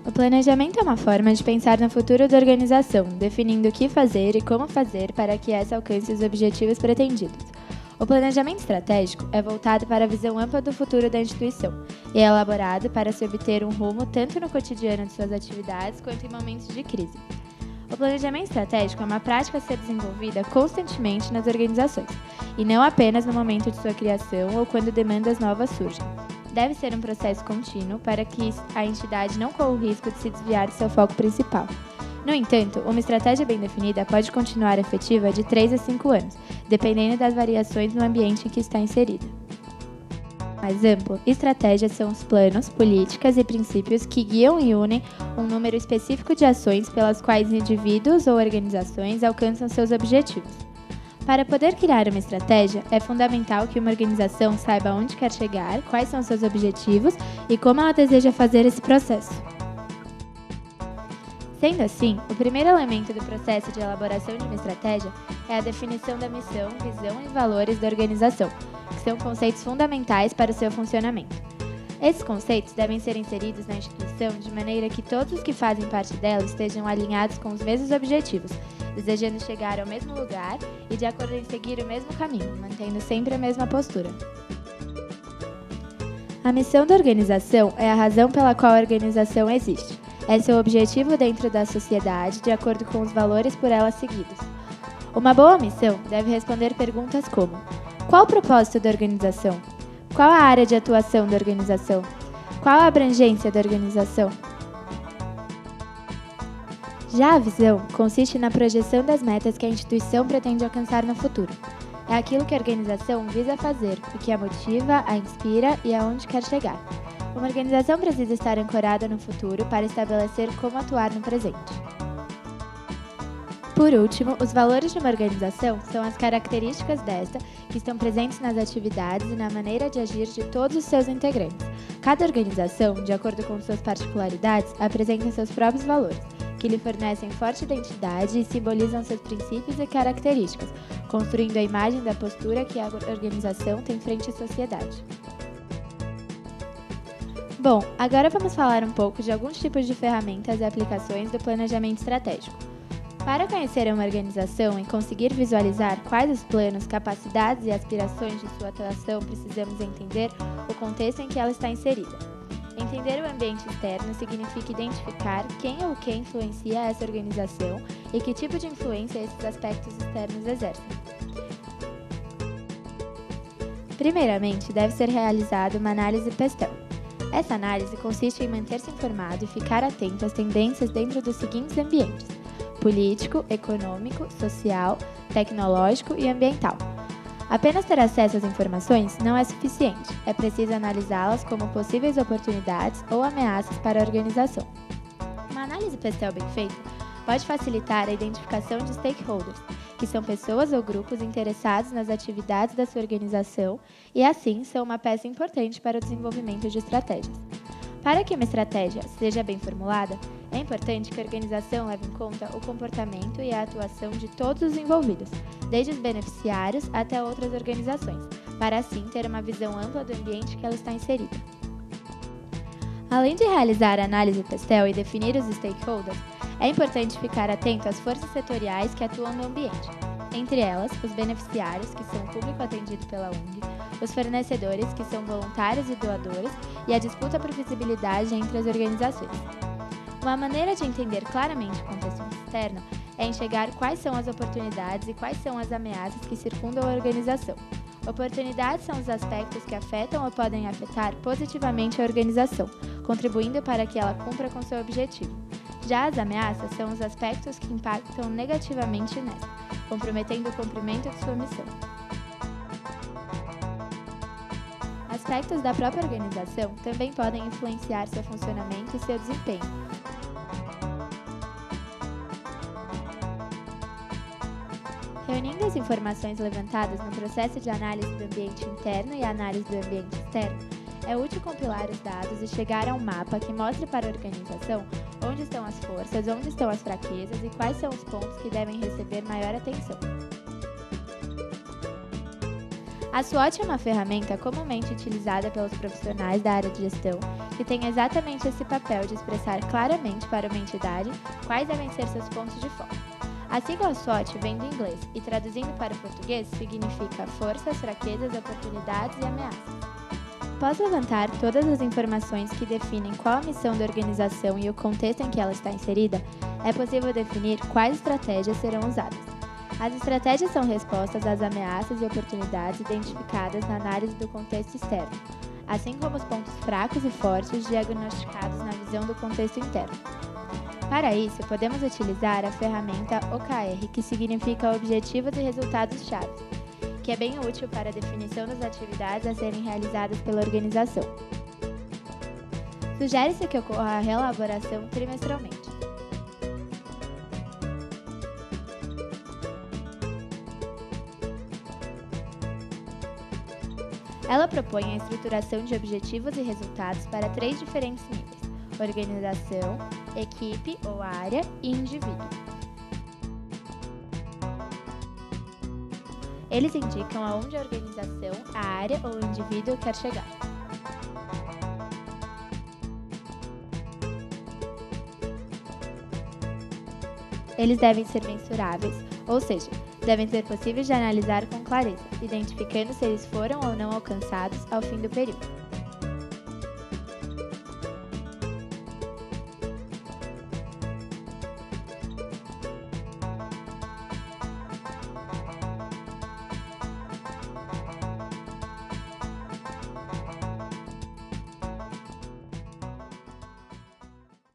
O planejamento é uma forma de pensar no futuro da organização, definindo o que fazer e como fazer para que essa alcance os objetivos pretendidos. O planejamento estratégico é voltado para a visão ampla do futuro da instituição e é elaborado para se obter um rumo tanto no cotidiano de suas atividades quanto em momentos de crise. O planejamento estratégico é uma prática a ser desenvolvida constantemente nas organizações, e não apenas no momento de sua criação ou quando demandas novas surgem. Deve ser um processo contínuo para que a entidade não corra o risco de se desviar de seu foco principal. No entanto, uma estratégia bem definida pode continuar efetiva de 3 a 5 anos, dependendo das variações no ambiente em que está inserida. Mais amplo, estratégias são os planos, políticas e princípios que guiam e unem um número específico de ações pelas quais indivíduos ou organizações alcançam seus objetivos. Para poder criar uma estratégia, é fundamental que uma organização saiba onde quer chegar, quais são seus objetivos e como ela deseja fazer esse processo. Sendo assim, o primeiro elemento do processo de elaboração de uma estratégia é a definição da missão, visão e valores da organização, que são conceitos fundamentais para o seu funcionamento. Esses conceitos devem ser inseridos na instituição de maneira que todos os que fazem parte dela estejam alinhados com os mesmos objetivos, desejando chegar ao mesmo lugar e de acordo em seguir o mesmo caminho, mantendo sempre a mesma postura. A missão da organização é a razão pela qual a organização existe. É seu objetivo dentro da sociedade, de acordo com os valores por ela seguidos. Uma boa missão deve responder perguntas como: qual o propósito da organização? Qual a área de atuação da organização? Qual a abrangência da organização? Já a visão consiste na projeção das metas que a instituição pretende alcançar no futuro. É aquilo que a organização visa fazer, o que a motiva, a inspira e aonde quer chegar. Uma organização precisa estar ancorada no futuro para estabelecer como atuar no presente. Por último, os valores de uma organização são as características desta que estão presentes nas atividades e na maneira de agir de todos os seus integrantes. Cada organização, de acordo com suas particularidades, apresenta seus próprios valores, que lhe fornecem forte identidade e simbolizam seus princípios e características, construindo a imagem da postura que a organização tem frente à sociedade. Bom, agora vamos falar um pouco de alguns tipos de ferramentas e aplicações do planejamento estratégico. Para conhecer uma organização e conseguir visualizar quais os planos, capacidades e aspirações de sua atuação, precisamos entender o contexto em que ela está inserida. Entender o ambiente externo significa identificar quem ou quem influencia essa organização e que tipo de influência esses aspectos externos exercem. Primeiramente, deve ser realizada uma análise PESTEL. Essa análise consiste em manter-se informado e ficar atento às tendências dentro dos seguintes ambientes: político, econômico, social, tecnológico e ambiental. Apenas ter acesso às informações não é suficiente, é preciso analisá-las como possíveis oportunidades ou ameaças para a organização. Uma análise PESTEL bem feita pode facilitar a identificação de stakeholders, que são pessoas ou grupos interessados nas atividades da sua organização e, assim, são uma peça importante para o desenvolvimento de estratégias. Para que uma estratégia seja bem formulada, é importante que a organização leve em conta o comportamento e a atuação de todos os envolvidos, desde os beneficiários até outras organizações, para assim ter uma visão ampla do ambiente que ela está inserida. Além de realizar a análise PESTEL e definir os stakeholders, é importante ficar atento às forças setoriais que atuam no ambiente, entre elas os beneficiários, que são o público atendido pela ONG, os fornecedores, que são voluntários e doadores, e a disputa por visibilidade entre as organizações. Uma maneira de entender claramente o contexto externo é enxergar quais são as oportunidades e quais são as ameaças que circundam a organização. Oportunidades são os aspectos que afetam ou podem afetar positivamente a organização, contribuindo para que ela cumpra com seu objetivo. Já as ameaças são os aspectos que impactam negativamente nela, comprometendo o cumprimento de sua missão. Aspectos da própria organização também podem influenciar seu funcionamento e seu desempenho. Reunindo as informações levantadas no processo de análise do ambiente interno e análise do ambiente externo, é útil compilar os dados e chegar a um mapa que mostre para a organização onde estão as forças, onde estão as fraquezas e quais são os pontos que devem receber maior atenção. A SWOT é uma ferramenta comumente utilizada pelos profissionais da área de gestão que tem exatamente esse papel de expressar claramente para uma entidade quais devem ser seus pontos de foco. A sigla SWOT vem do inglês e, traduzindo para o português, significa forças, fraquezas, oportunidades e ameaças. Após levantar todas as informações que definem qual a missão da organização e o contexto em que ela está inserida, é possível definir quais estratégias serão usadas. As estratégias são respostas às ameaças e oportunidades identificadas na análise do contexto externo, assim como os pontos fracos e fortes diagnosticados na visão do contexto interno. Para isso, podemos utilizar a ferramenta OKR, que significa Objetivos e Resultados-Chave, que é bem útil para a definição das atividades a serem realizadas pela organização. Sugere-se que ocorra a reelaboração trimestralmente. Ela propõe a estruturação de objetivos e resultados para 3 diferentes níveis: organização, equipe ou área e indivíduo. Eles indicam aonde a organização, a área ou o indivíduo quer chegar. Eles devem ser mensuráveis, ou seja, devem ser possíveis de analisar com clareza, identificando se eles foram ou não alcançados ao fim do período.